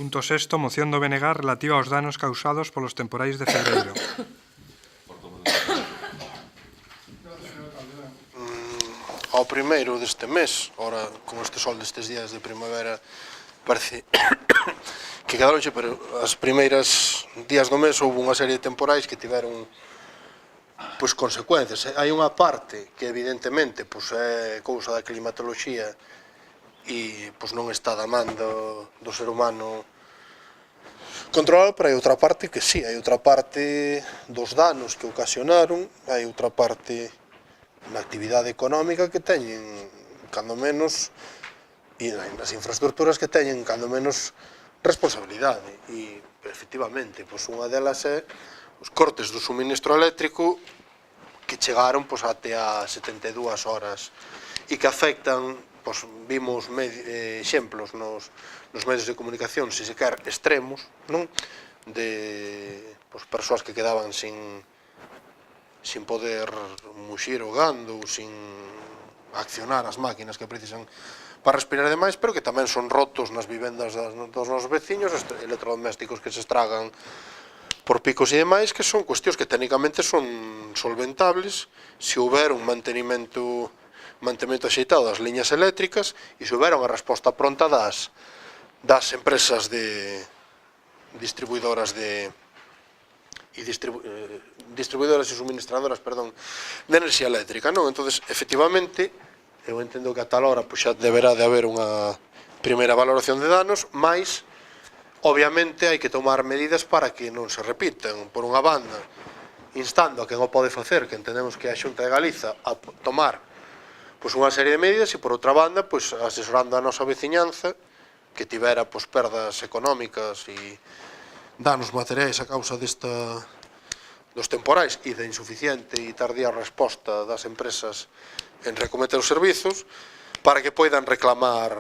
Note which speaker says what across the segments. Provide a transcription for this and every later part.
Speaker 1: Punto sexto, moción do BNG relativa aos danos causados polos temporais de febreiro.
Speaker 2: Ao primeiro deste mes, ora, con este sol destes días de primavera, parece que quedaronxe, pero as primeiras días do mes houve unha serie de temporais que tiveron pois consecuencias. Hai unha parte que evidentemente pois é cousa da climatoloxía e pois non está da man do ser humano controlado, pero hai outra parte que sí, hai outra parte dos danos que ocasionaron, hai outra parte na actividade económica que teñen, cando menos, e nas infraestructuras que teñen, cando menos, responsabilidade. E, efectivamente, pois unha delas é os cortes do suministro eléctrico que chegaron pois até a 72 horas e que afectan, pois vimos exemplos nos medios de comunicación, se quer extremos, non? De pois persoas que quedaban sin poder muxir o gando, sin accionar as máquinas que precisan para respirar e demais, pero que tamén son rotos nas vivendas dos nosos veciños, electrodomésticos que se estragan por picos e demais, que son cuestións que técnicamente son solventables se houber un mantemento axeitado das liñas eléctricas e se houber unha resposta pronta das empresas distribuidoras e suministradoras, de enerxía eléctrica, non? Entonces, efectivamente, eu entendo que a tal hora xa deberá de haber unha primeira valoración de danos, mas, obviamente, hai que tomar medidas para que non se repitan. Por unha banda, instando a quen o pode facer, que entendemos que é a Xunta de Galiza, a tomar unha serie de medidas, e, por outra banda, asesorando a nosa veciñanza, que tivera perdas económicas e danos materiais a causa dos temporais e da insuficiente e tardía resposta das empresas en recometer os servizos, para que poidan reclamar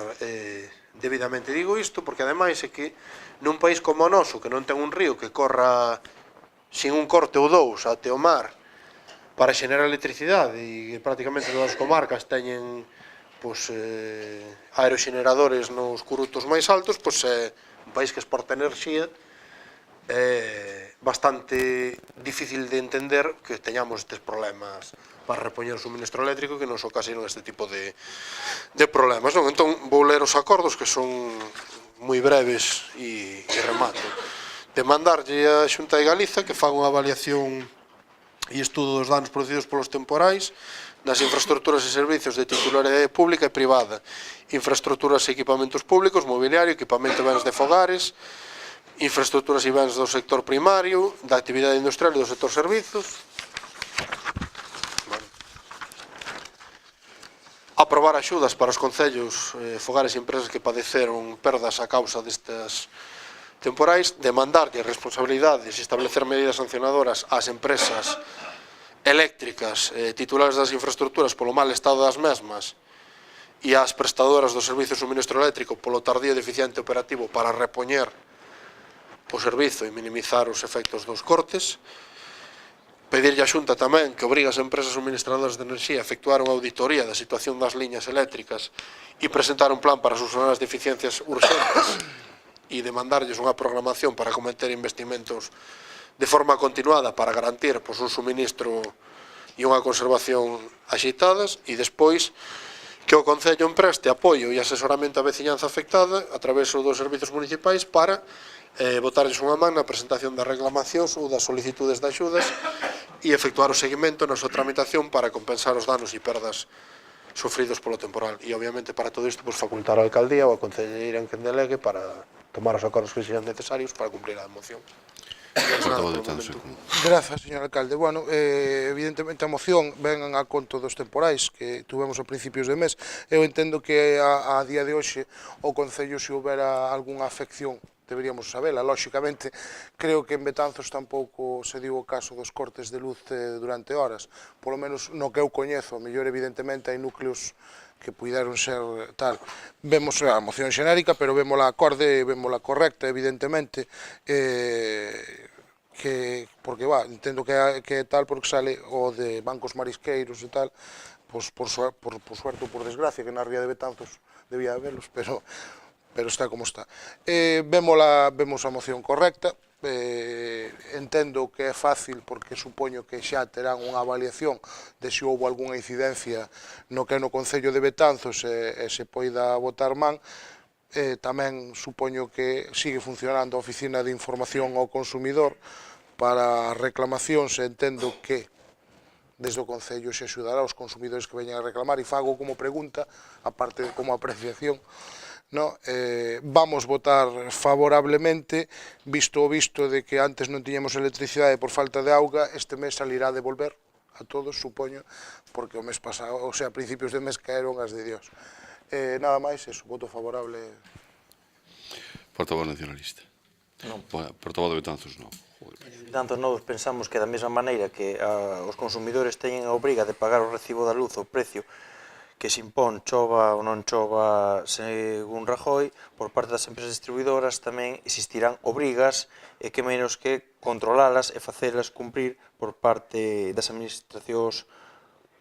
Speaker 2: debidamente. Digo isto porque, ademais, é que nun país como o noso, que non ten un río que corra sin un corte ou dous até o mar para xenerar electricidade, e prácticamente todas as comarcas teñen aeroxeneradores nos curutos máis altos, é un país que exporta enerxía. É bastante difícil de entender que teñamos estes problemas para repoñer o suministro eléctrico que nos ocasionan este tipo de problemas, non? Entón, vou ler os acordos, que son moi breves e remato. Demandarlle a Xunta de Galiza que faga unha avaliación e estudo dos danos producidos polos temporais nas infraestructuras e servizos de titularidade pública e privada, infraestructuras e equipamentos públicos, mobiliario, equipamento e bens de fogares, infraestructuras e bens do sector primario, da actividade industrial e do sector servizos. Aprobar axudas para os concellos, fogares e empresas que padeceron perdas a causa destes temporais. Demandarlle responsabilidades e establecer medidas sancionadoras ás empresas eléctricas titulares das infraestructuras polo mal estado das mesmas e ás prestadoras do servizo de suministro eléctrico polo tardío e deficiente operativo para repoñer o servizo e minimizar os efectos dos cortes. Pedirlle á Xunta tamén que obrigue as empresas suministradoras de enerxía a efectuar unha auditoría da situación das liñas eléctricas e presentar un plan para subsanar as deficiencias urxentes, e demandarlles unha programación para acometer investimentos de forma continuada para garantir un suministro e unha conservación axeitadas, e despois que o Concello empreste apoio e asesoramento á veciñanza afectada a través dos servizos municipais para botarlles unha man na presentación das reclamacións ou das solicitudes de axudas e efectuar o seguimento na súa tramitación para compensar os danos e perdas sufridos polo temporal. E, obviamente, para todo isto, facultar a alcaldía ou a concelleira en quen delegue para tomar os acordos que sexan necesarios para cumplir a moción.
Speaker 3: Grazas, señor alcalde. Bueno, evidentemente a moción ven a conto dos temporais que tuvemos a principios de mes. Eu entendo que a día de hoxe o Concello, se houbera algunha afección, deberíamos sabela. Lóxicamente, creo que en Betanzos tampouco se diu o caso dos cortes de luz durante horas. Polo menos no que eu coñezo, mellor evidentemente hai núcleos que puideron ser tal. Vemos a moción xenérica, pero vémola acorde, vémola correcta, evidentemente, porque, entendo que é tal porque sale o de bancos marisqueiros e tal, por suerte ou por desgracia, que na ría de Betanzos debía habelos, pero pero está como está. Vemos a moción correcta, entendo que é fácil porque supoño que xa terán unha avaliación de se houve algunha incidencia no que é no Concello de Betanzos e se poida votar man. Tamén supoño que sigue funcionando a Oficina de Información ao Consumidor para reclamacións, e entendo que desde o Concello se axudará aos consumidores que veñan a reclamar, e fago como pregunta, aparte de como apreciación, no, vamos votar favorablemente, visto o visto de que antes non tiñamos electricidade por falta de auga, este mes salirá a devolver a todos, supoño, porque o mes pasado, o sea, a principios de mes caeron as de Dios. Nada máis, eso, voto favorable.
Speaker 4: Portavoz nacionalista. Portavoz de Betanzos, non.
Speaker 5: Tanto nós pensamos que da mesma maneira que os consumidores teñen a obriga de pagar o recibo da luz o precio que se impón chova ou non chova según Rajoy, por parte das empresas distribuidoras tamén existirán obrigas e que menos que controlalas e facelas cumprir por parte das administracións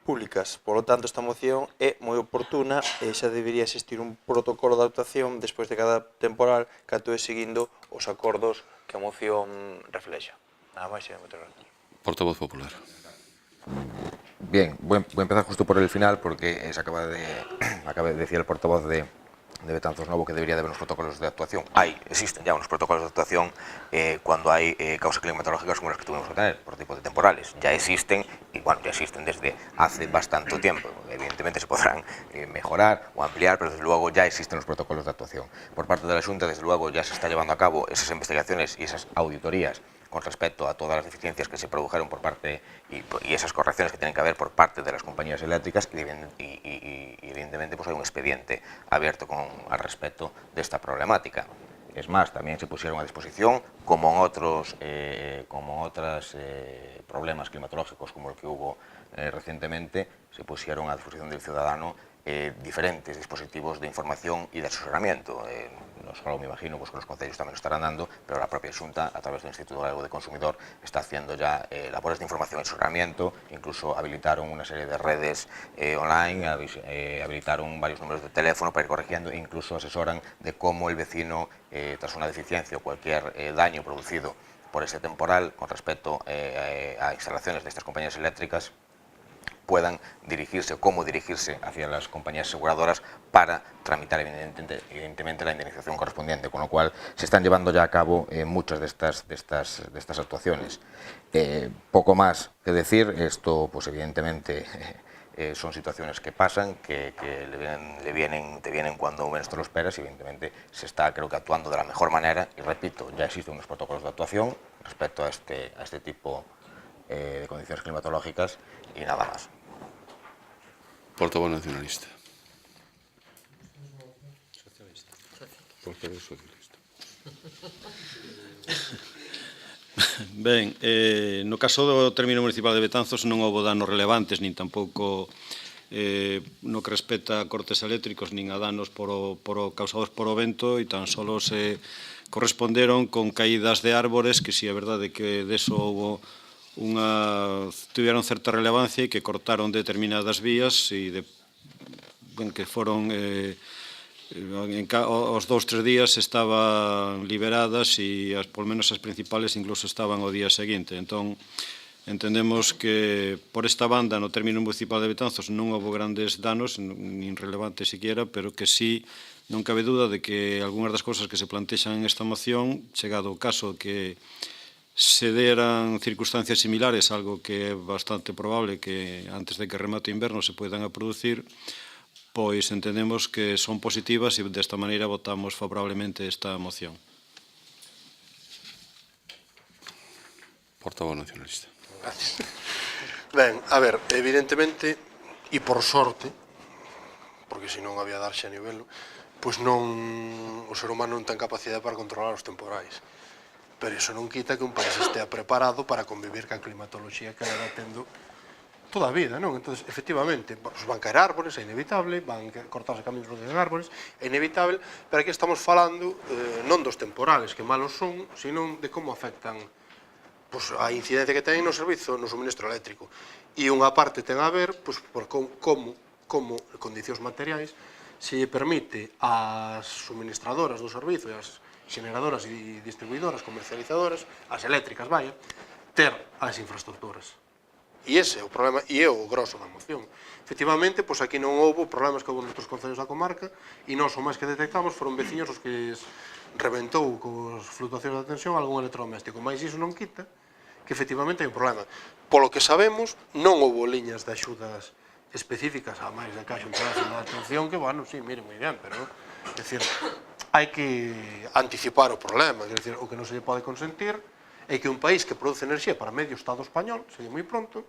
Speaker 5: públicas. Por lo tanto, esta moción é moi oportuna e xa debería existir un protocolo de actuación despois de cada temporal que actúe seguindo os acordos que a moción reflexa. Nada máis e moitas gracias.
Speaker 4: Portavoz popular.
Speaker 6: Bien, voy a empezar justo por el final porque acaba de decir el portavoz de Betanzos Novo que debería de haber unos protocolos de actuación. Existen ya unos protocolos de actuación cuando hay causas climatológicas como las que tuvimos que tener por tipo de temporales. Ya existen, y bueno, ya existen desde hace bastante tiempo. Evidentemente se podrán mejorar o ampliar, pero desde luego ya existen los protocolos de actuación. Por parte de la Xunta, desde luego, ya se está llevando a cabo esas investigaciones y esas auditorías con respecto a todas las deficiencias que se produjeron por parte y esas correcciones que tienen que haber por parte de las compañías eléctricas y evidentemente pues hay un expediente abierto al respecto de esta problemática. Es más, también se pusieron a disposición, como en otros problemas climatológicos como el que hubo recientemente, se pusieron a disposición del ciudadano diferentes dispositivos de información y de asesoramiento. No solo me imagino pues, que los concellos también lo estarán dando, pero la propia Xunta, a través del Instituto Galego de Consumidor, está haciendo ya labores de información y asesoramiento. Incluso habilitaron una serie de redes online, habilitaron varios números de teléfono para ir corrigiendo e incluso asesoran de cómo el vecino, tras una deficiencia o cualquier daño producido por ese temporal con respecto a instalaciones de estas compañías eléctricas, puedan dirigirse o cómo dirigirse hacia las compañías aseguradoras para tramitar evidentemente la indemnización correspondiente, con lo cual se están llevando ya a cabo muchas de estas actuaciones. Poco más que decir, esto pues evidentemente son situaciones que pasan, que te vienen cuando menos te lo esperas y evidentemente se está creo que actuando de la mejor manera y repito, ya existen unos protocolos de actuación respecto a este tipo de condiciones climatológicas y nada más.
Speaker 4: Portavoz nacionalista. Portavoz socialista.
Speaker 7: Ben, no caso do término municipal de Betanzos non houve danos relevantes, nin tampouco no que respecta a cortes eléctricos, nin a danos causados por o vento, e tan solo se corresponderon con caídas de árbores, que si é verdade que deso houve tuvieron certa relevancia e que cortaron determinadas vías e que foron os 2-3 días estaban liberadas e polo menos as principales incluso estaban o día seguinte. Entón, entendemos que por esta banda no término municipal de Betanzos non houve grandes danos, nin relevantes siquiera, pero que sí non cabe duda de que algunhas das cousas que se plantexan en esta moción, chegado o caso que se deran circunstancias similares, algo que é bastante probable que antes de que remate o inverno se poidan a producir, pois entendemos que son positivas e desta maneira votamos favorablemente esta moción.
Speaker 4: Portavoz nacionalista.
Speaker 2: Gracias. Ben, a ver, evidentemente, e por sorte, porque senón había dar xa nivelo, pois non, o ser humano non ten capacidade para controlar os temporais. Pero iso non quita que un país estea preparado para convivir ca climatoloxía que leva tendo toda a vida, non? Entón, efectivamente, van caer árboles, é inevitable, van cortarse caminos de árboles, é inevitable, pero aquí estamos falando non dos temporales, que malos son, sino de como afectan a incidencia que ten no servizo, no suministro eléctrico. E unha parte ten a ver por como condicións materiais se permite ás suministradoras do servizo e ás xeneradoras e distribuidoras, comercializadoras, as eléctricas, vaya, ter as infraestructuras. E ese é o problema, e é o grosso da moción. Efectivamente, pois aquí non houve problemas que houve noutros concellos da comarca, e nós o máis que detectamos foron veciños os que reventou cos flutuacións da tensión algún electrodoméstico, mas iso non quita que efectivamente hai un problema. Polo que sabemos, non houve liñas de axudas específicas, a máis de caixa un teléfono de atención, que, bueno, sí, mire, moi ben, pero, é dicir, hai que anticipar o problema, é dicir, o que non se lle pode consentir é que un país que produce enerxía para medio Estado español, sería moi pronto,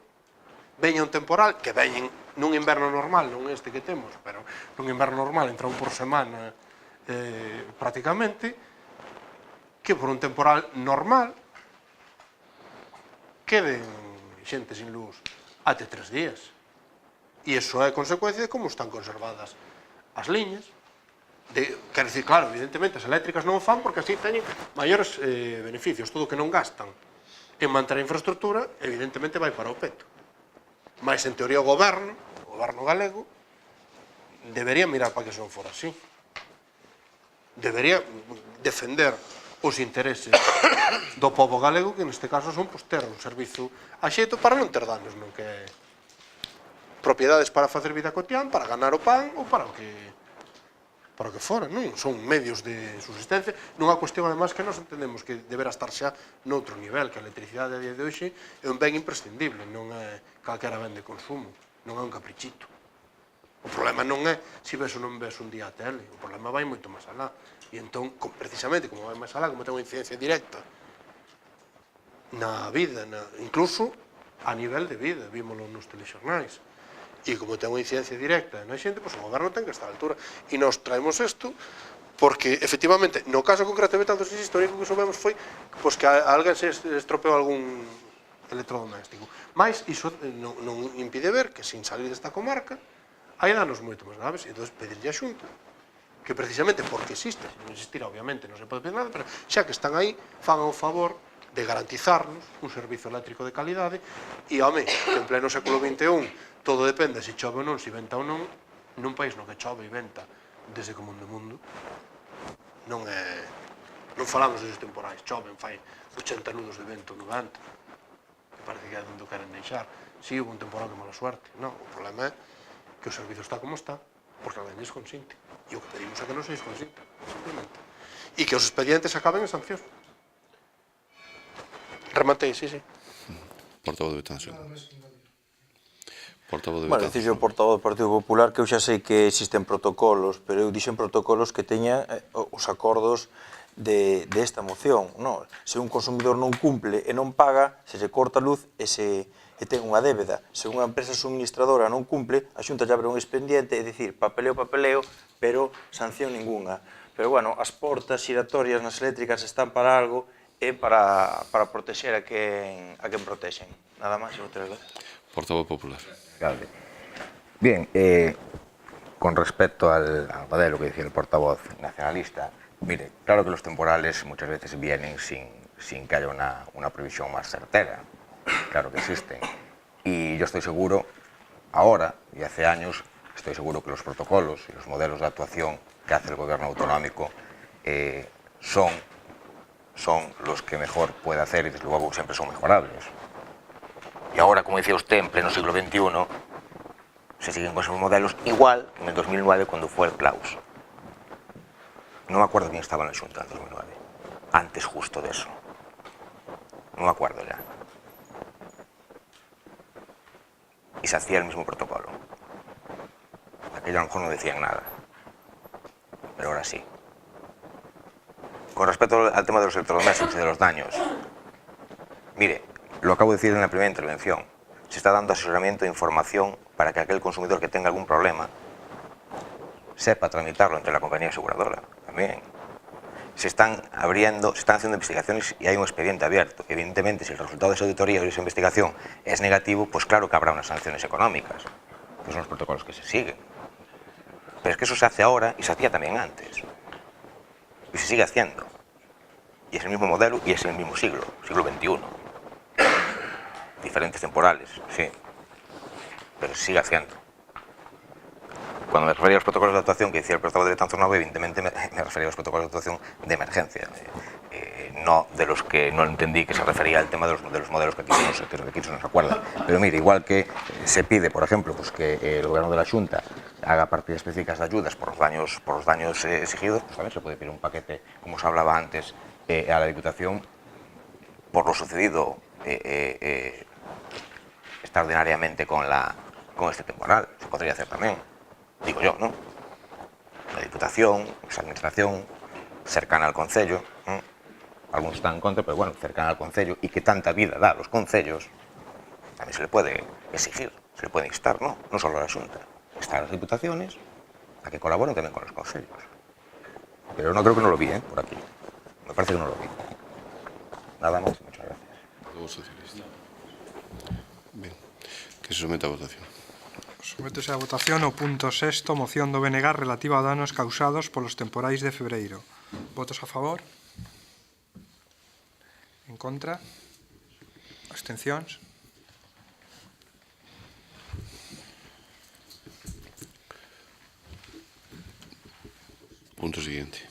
Speaker 2: veña un temporal, que veñen nun inverno normal, non este que temos, pero nun inverno normal, entra un por semana prácticamente, que por un temporal normal queden xente sin luz até 3 días. E iso é consecuencia de como están conservadas as liñas. Quer dizer, claro, evidentemente, as eléctricas non o fan porque así teñen maiores beneficios. Todo o que non gastan en manter a infraestructura, evidentemente vai para o peto. Mas, en teoría, o goberno galego, debería mirar para que eso non fora así. Debería defender os intereses do povo galego, que neste caso son ter un servizo axeito para non ter danos, non que é propiedades para facer vida cotián, para ganar o pan ou para o que fora, non? Son medios de subsistencia, nunha cuestión, además, que nós entendemos que deberá estar xa noutro nivel, que a electricidade a día de hoxe é un ben imprescindible, non é calquera ben de consumo, non é un caprichito. O problema non é se ves ou non ves un día a tele, o problema vai moito máis alá. E entón, precisamente, como vai máis alá, como ten unha incidencia directa na vida, incluso a nivel de vida, vímoslo nos telexornais, e como ten unha incidencia directa na xente, pois o goberno ten que estar a altura. E nos traemos isto porque, efectivamente, no caso concreto de Betanzos, insisto, o único que soubemos foi pois, que a alguén se estropeou algún electrodoméstico. Mas iso non impide ver que, sin salir desta comarca, hai danos moito máis graves. E entón, pedirlle a Xunta que, precisamente porque existe, se non existirá, obviamente, non se pode pedir nada, pero xa que están aí, fan o favor de garantizarnos un servizo eléctrico de calidade. E, home, que en pleno século XXI todo depende se chove ou non, se venta ou non, nun país no que chove e venta desde que o mundo é mundo, non falamos deses temporais, choven, fai 80 nudos de vento no vento, que parece que é onde o queren deixar. Si, houve un temporal de mala suerte, non, o problema é que o servizo está como está, porque alguén desconsinte, e o que pedimos é que non se desconsinta, simplemente, e que os expedientes acaben en sancións. Rematei, sí.
Speaker 4: Portavoz de Betanzos. Portavoz de
Speaker 5: Bueno,
Speaker 4: Betanzos.
Speaker 5: dicir o portavoz do Partido Popular que eu xa sei que existen protocolos, pero eu dixen protocolos que teña os acordos de esta moción. No, se un consumidor non cumple e non paga, se se corta a luz e ten unha débeda. Se unha empresa suministradora non cumple, a Xunta lle abre un expediente, é dicir, papeleo, pero sanción ninguna. Pero, bueno, as portas xiratorias nas eléctricas están para algo e para protexer a quen protexen. Nada máis, moitas gracias.
Speaker 4: Portavoz popular.
Speaker 6: Bien, con respecto al modelo que decía el portavoz nacionalista, mire, claro que los temporales muchas veces vienen sin que haya una previsión más certera, claro que existen. Y yo estoy seguro, ahora y hace años, estoy seguro que los protocolos y los modelos de actuación que hace el gobierno autonómico son los que mejor puede hacer y desde luego siempre son mejorables. Y ahora, como decía usted, en pleno siglo XXI, se siguen con esos modelos igual que en el 2009 cuando fue el Klaus. No me acuerdo quién estaba en la Xunta en el 2009, antes justo de eso. No me acuerdo ya. Y se hacía el mismo protocolo. Aquello a lo mejor no decían nada, pero ahora sí. Con respecto al tema de los electrodomésticos y de los daños, mire, lo acabo de decir en la primera intervención, se está dando asesoramiento e información para que aquel consumidor que tenga algún problema sepa tramitarlo entre la compañía aseguradora también. Se están haciendo investigaciones y hay un expediente abierto. Evidentemente, si el resultado de esa auditoría o de esa investigación es negativo, pues claro que habrá unas sanciones económicas, que son los protocolos que se siguen. Pero es que eso se hace ahora y se hacía también antes. Y se sigue haciendo. Y es el mismo modelo y es el mismo siglo XXI. Diferentes temporales, sí, pero se sigue haciendo. cuando me refería a los protocolos de actuación que decía el portavoz de Betanzos Nova, evidentemente me refería a los protocolos de actuación de emergencia, no de los que no entendí que se refería al tema de los modelos que aquí se nos acuerda. Pero mire, igual que se pide, por ejemplo, pues que el Gobierno de la Xunta haga partidas específicas de ayudas por los daños exigidos, pues también se puede pedir un paquete, como se hablaba antes, a la Diputación por lo sucedido extraordinariamente con este temporal. Se podría hacer también, digo yo, ¿no? La Diputación, esa administración cercana al Concello, algunos están en contra, pero bueno, cercana al Concello, y que tanta vida da a los concellos, también se le puede exigir, se le puede instar, ¿no? No solo a la Xunta, instar a las Diputaciones a que colaboren también con los concellos. Pero no creo que no lo vi, por aquí. Me parece que no lo vi. Nada más, muchas gracias.
Speaker 4: Grupo Socialista. Ben, que se someta a votación.
Speaker 1: Sométese a votación o punto sexto, moción do BNG relativa a danos causados polos temporais de febreiro. Votos a favor? En contra? Abstencións?
Speaker 4: Punto siguiente.